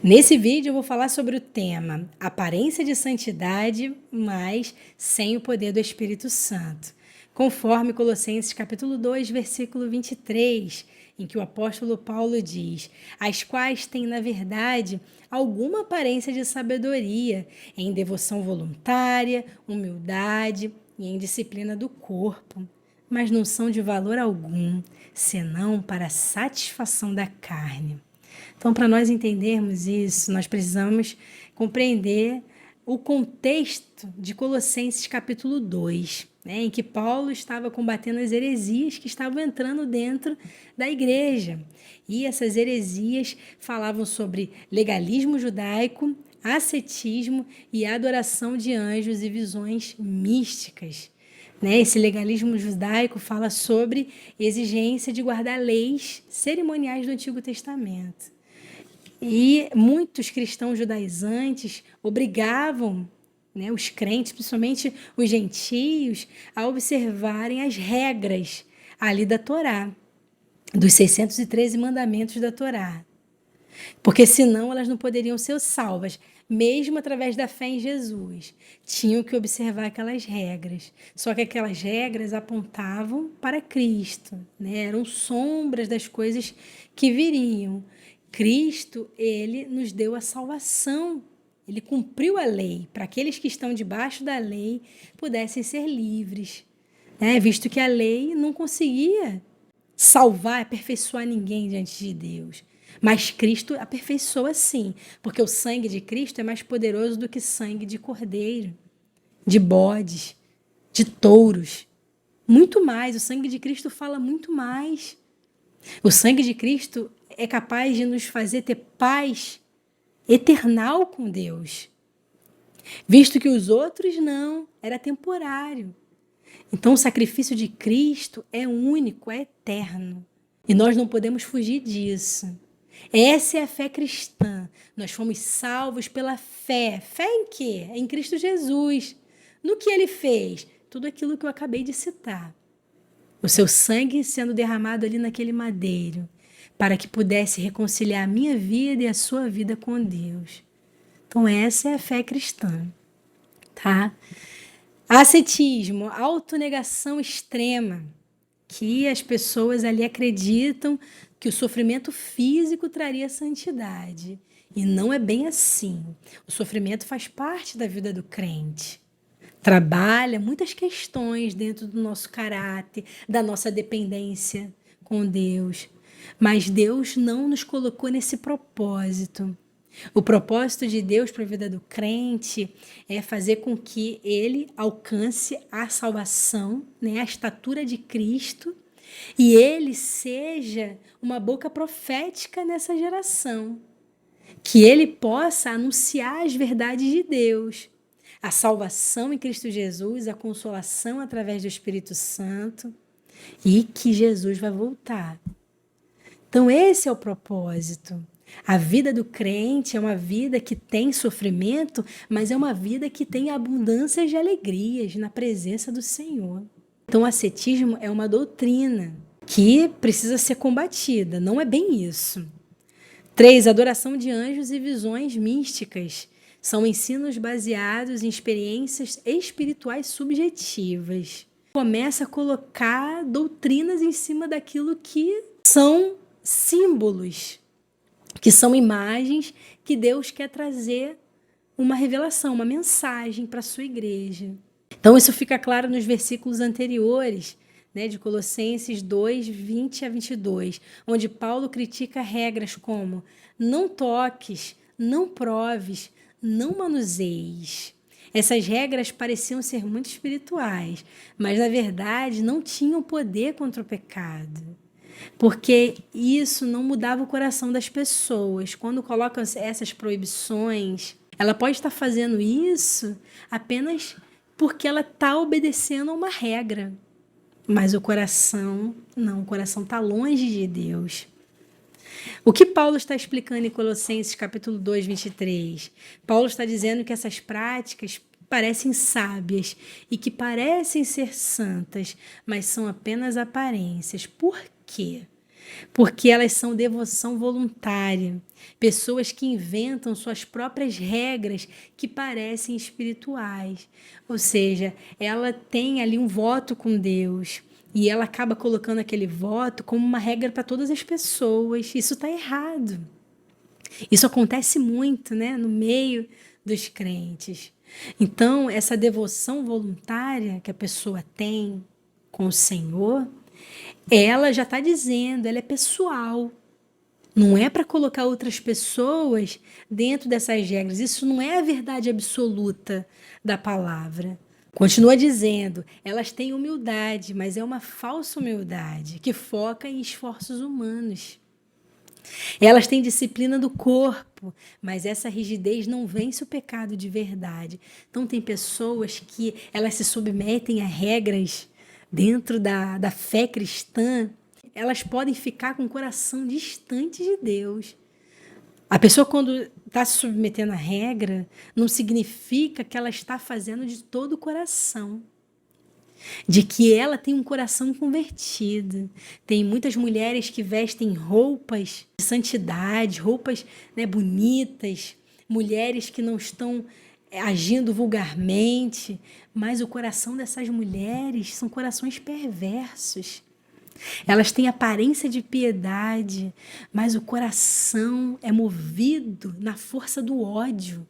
Nesse vídeo eu vou falar sobre o tema aparência de santidade, mas sem o poder do Espírito Santo, conforme Colossenses capítulo 2, versículo 23, em que o apóstolo Paulo diz: as quais têm, na verdade, alguma aparência de sabedoria, em devoção voluntária, humildade e em disciplina do corpo, mas não são de valor algum, senão para a satisfação da carne. Então, para nós entendermos isso, nós precisamos compreender o contexto de Colossenses capítulo 2, em que Paulo estava combatendo as heresias que estavam entrando dentro da igreja. E essas heresias falavam sobre legalismo judaico, ascetismo e adoração de anjos e visões místicas. Esse legalismo judaico fala sobre exigência de guardar leis cerimoniais do Antigo Testamento. E muitos cristãos judaizantes obrigavam os crentes, principalmente os gentios, a observarem as regras ali da Torá, dos 613 mandamentos da Torá. Porque senão elas não poderiam ser salvas, mesmo através da fé em Jesus. Tinham que observar aquelas regras. Só que aquelas regras apontavam para Cristo, eram sombras das coisas que viriam. Cristo, ele nos deu a salvação. Ele cumpriu a lei, para aqueles que estão debaixo da lei pudessem ser livres, visto que a lei não conseguia salvar, aperfeiçoar ninguém diante de Deus. Mas Cristo aperfeiçoa sim, porque o sangue de Cristo é mais poderoso do que sangue de cordeiro, de bodes, de touros. Muito mais, o sangue de Cristo fala muito mais. O sangue de Cristo é capaz de nos fazer ter paz eternal com Deus, visto que os outros não, era temporário. Então o sacrifício de Cristo é único, é eterno. E nós não podemos fugir disso. Essa é a fé cristã. Nós fomos salvos pela fé. Fé em quê? Em Cristo Jesus. No que ele fez? Tudo aquilo que eu acabei de citar. O seu sangue sendo derramado ali naquele madeiro, para que pudesse reconciliar a minha vida e a sua vida com Deus. Então essa é a fé cristã, tá? Ascetismo, autonegação extrema, que as pessoas ali acreditam que o sofrimento físico traria santidade. E não é bem assim. O sofrimento faz parte da vida do crente. Trabalha muitas questões dentro do nosso caráter, da nossa dependência com Deus. Mas Deus não nos colocou nesse propósito. O propósito de Deus para a vida do crente é fazer com que ele alcance a salvação, a estatura de Cristo, e ele seja uma boca profética nessa geração. Que ele possa anunciar as verdades de Deus, a salvação em Cristo Jesus, a consolação através do Espírito Santo, e que Jesus vai voltar. Então esse é o propósito. A vida do crente é uma vida que tem sofrimento, mas é uma vida que tem abundância de alegrias na presença do Senhor. Então o ascetismo é uma doutrina que precisa ser combatida, não é bem isso. 3. Adoração de anjos e visões místicas. São ensinos baseados em experiências espirituais subjetivas. Começa a colocar doutrinas em cima daquilo que são símbolos, que são imagens que Deus quer trazer uma revelação, uma mensagem para a sua igreja. Então isso fica claro nos versículos anteriores, de Colossenses 2, 20 a 22, onde Paulo critica regras como não toques, não proves, não manuseies. Essas regras pareciam ser muito espirituais, mas na verdade não tinham poder contra o pecado. Porque isso não mudava o coração das pessoas. Quando colocam essas proibições, ela pode estar fazendo isso apenas porque ela está obedecendo a uma regra. Mas o coração, não, o coração está longe de Deus. O que Paulo está explicando em Colossenses capítulo 2, 23? Paulo está dizendo que essas práticas parecem sábias e que parecem ser santas, mas são apenas aparências. Por quê? porque elas são devoção voluntária, pessoas que inventam suas próprias regras que parecem espirituais. Ou seja, ela tem ali um voto com Deus e ela acaba colocando aquele voto como uma regra para todas as pessoas. Isso está errado. Isso acontece muito, né, no meio dos crentes. Então, essa devoção voluntária que a pessoa tem com o Senhor, ela já está dizendo, ela é pessoal. Não é para colocar outras pessoas dentro dessas regras. Isso não é a verdade absoluta da palavra. Continua dizendo, elas têm humildade, mas é uma falsa humildade que foca em esforços humanos. Elas têm disciplina do corpo, mas essa rigidez não vence o pecado de verdade. Então, tem pessoas que elas se submetem a regras dentro da fé cristã, elas podem ficar com o coração distante de Deus. A pessoa, quando está se submetendo à regra, não significa que ela está fazendo de todo o coração. De que ela tem um coração convertido. Tem muitas mulheres que vestem roupas de santidade, roupas, né, bonitas, mulheres que não estão agindo vulgarmente, mas o coração dessas mulheres são corações perversos. Elas têm aparência de piedade, mas o coração é movido na força do ódio.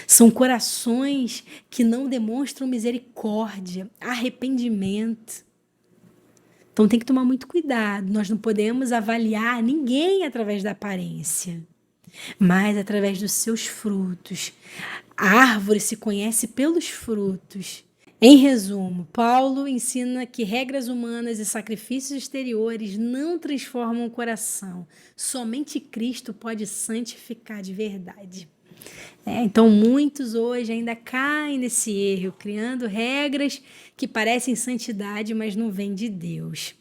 São corações que não demonstram misericórdia, arrependimento. Então tem que tomar muito cuidado. Nós não podemos avaliar ninguém através da aparência, mas através dos seus frutos. A árvore se conhece pelos frutos. Em resumo, Paulo ensina que regras humanas e sacrifícios exteriores não transformam o coração. Somente Cristo pode santificar de verdade. Então, muitos hoje ainda caem nesse erro, criando regras que parecem santidade, mas não vêm de Deus.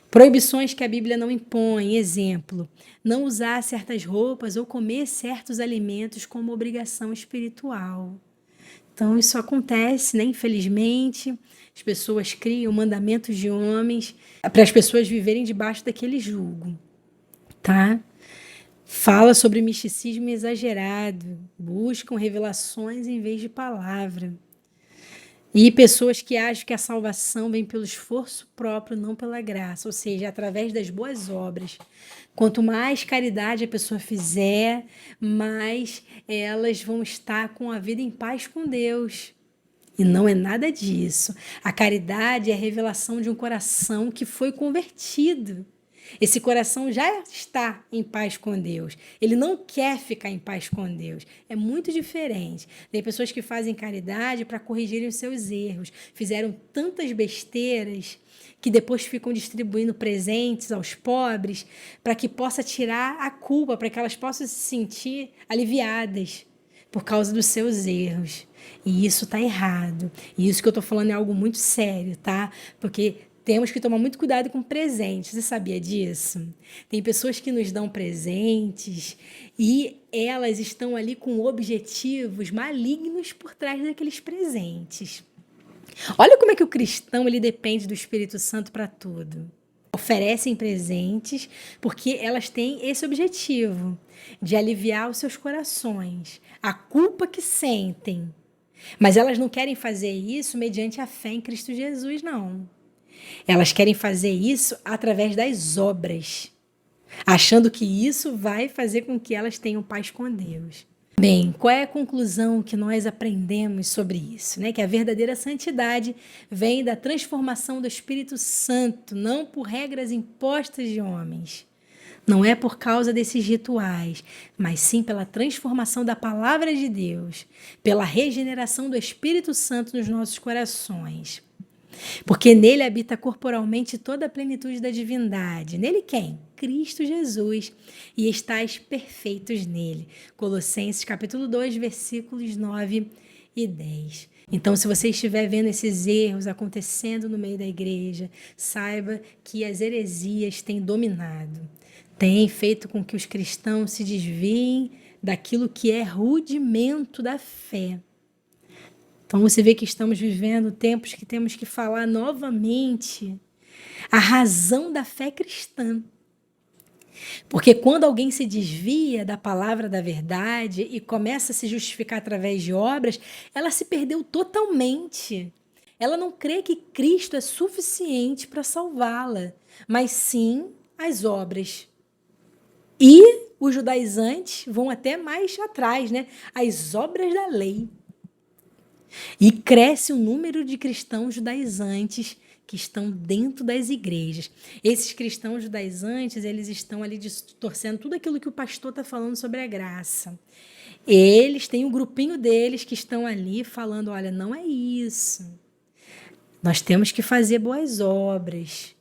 Proibições que a Bíblia não impõe, exemplo, não usar certas roupas ou comer certos alimentos como obrigação espiritual. Então, isso acontece, né? Infelizmente, as pessoas criam mandamentos de homens para as pessoas viverem debaixo daquele jugo, tá? Fala sobre misticismo exagerado, buscam revelações em vez de palavra. E pessoas que acham que a salvação vem pelo esforço próprio, não pela graça, ou seja, através das boas obras. Quanto mais caridade a pessoa fizer, mais elas vão estar com a vida em paz com Deus. E não é nada disso. A caridade é a revelação de um coração que foi convertido. Esse coração já está em paz com Deus. Ele não quer ficar em paz com Deus. É muito diferente. Tem pessoas que fazem caridade para corrigirem os seus erros. Fizeram tantas besteiras que depois ficam distribuindo presentes aos pobres para que possa tirar a culpa, para que elas possam se sentir aliviadas por causa dos seus erros. E isso está errado. E isso que eu estou falando é algo muito sério, tá? Porque temos que tomar muito cuidado com presentes. Você sabia disso? Tem pessoas que nos dão presentes e elas estão ali com objetivos malignos por trás daqueles presentes. Olha como é que o cristão ele depende do Espírito Santo para tudo. Oferecem presentes porque elas têm esse objetivo de aliviar os seus corações, a culpa que sentem. Mas elas não querem fazer isso mediante a fé em Cristo Jesus, não. Elas querem fazer isso através das obras, achando que isso vai fazer com que elas tenham paz com Deus. Bem, qual é a conclusão que nós aprendemos sobre isso? Que a verdadeira santidade vem da transformação do Espírito Santo, não por regras impostas de homens. Não é por causa desses rituais, mas sim pela transformação da palavra de Deus, pela regeneração do Espírito Santo nos nossos corações. Porque nele habita corporalmente toda a plenitude da divindade. Nele quem? Cristo Jesus. E estáis perfeitos nele. Colossenses capítulo 2, versículos 9 e 10. Então, se você estiver vendo esses erros acontecendo no meio da igreja, saiba que as heresias têm dominado. Têm feito com que os cristãos se desviem daquilo que é rudimento da fé. Então você vê que estamos vivendo tempos que temos que falar novamente a razão da fé cristã. Porque quando alguém se desvia da palavra da verdade e começa a se justificar através de obras, ela se perdeu totalmente. Ela não crê que Cristo é suficiente para salvá-la, mas sim as obras. E os judaizantes vão até mais atrás, né? As obras da lei. E cresce o número de cristãos judaizantes que estão dentro das igrejas. Esses cristãos judaizantes, eles estão ali distorcendo tudo aquilo que o pastor está falando sobre a graça. Eles têm um grupinho deles que estão ali falando, olha, não é isso. Nós temos que fazer boas obras.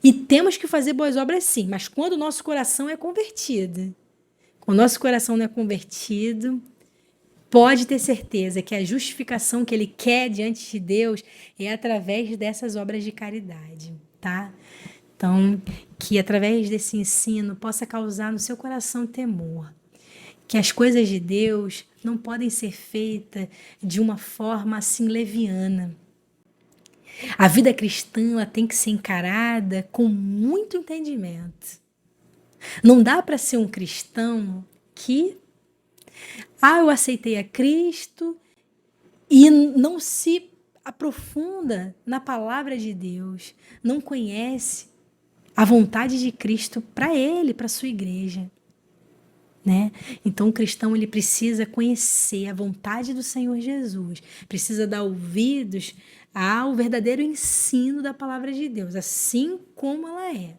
E temos que fazer boas obras sim, mas quando o nosso coração é convertido. Quando o nosso coração não é convertido, pode ter certeza que a justificação que ele quer diante de Deus é através dessas obras de caridade, tá? Então, que através desse ensino possa causar no seu coração temor. Que as coisas de Deus não podem ser feitas de uma forma assim leviana. A vida cristã ela tem que ser encarada com muito entendimento. Não dá para ser um cristão que eu aceitei a Cristo e não se aprofunda na palavra de Deus, não conhece a vontade de Cristo para ele, para sua igreja, né? Então o cristão ele precisa conhecer a vontade do Senhor Jesus, precisa dar ouvidos ao verdadeiro ensino da palavra de Deus, assim como ela é,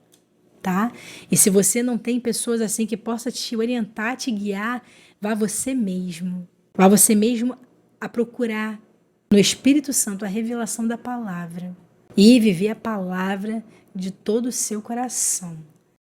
tá? E se você não tem pessoas assim que possa te orientar, te guiar, vá você mesmo. Vá você mesmo a procurar no Espírito Santo a revelação da palavra e viver a palavra de todo o seu coração.